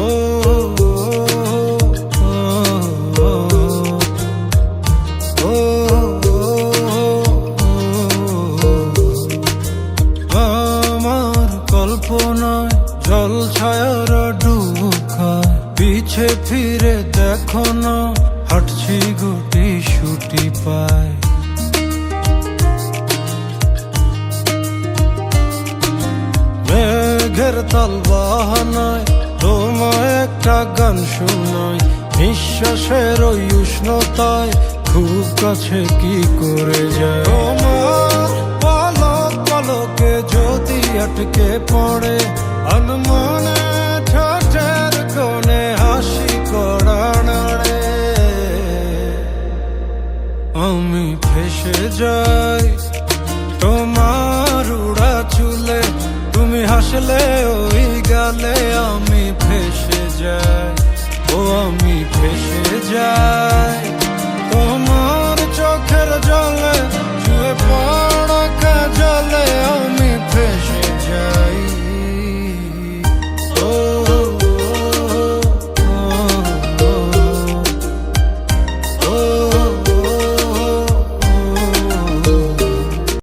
ও আমার কল্পনায় জল ছায়ার ডুব খায়, পিছে ফিরে দেখো না হাঁটছি গুটি সুটি পায়। মেঘের তাল বাহানায় তোমায় একটা গান শোনাই, নিঃশ্বাসের ওই উষ্ণতায় খুব কাছে কি করে যায়। তোমার পলক পলকে যদি আটকে পড়ে আনমনে ঠোঁটের কোণে হাসি কড়া নাড়ে, আমি ফেসে যাই তোমার উড়া চুলে, তুমি হাসলে ওই গালে আমি ফেসে যাই, ও আমি ফেসে যাই।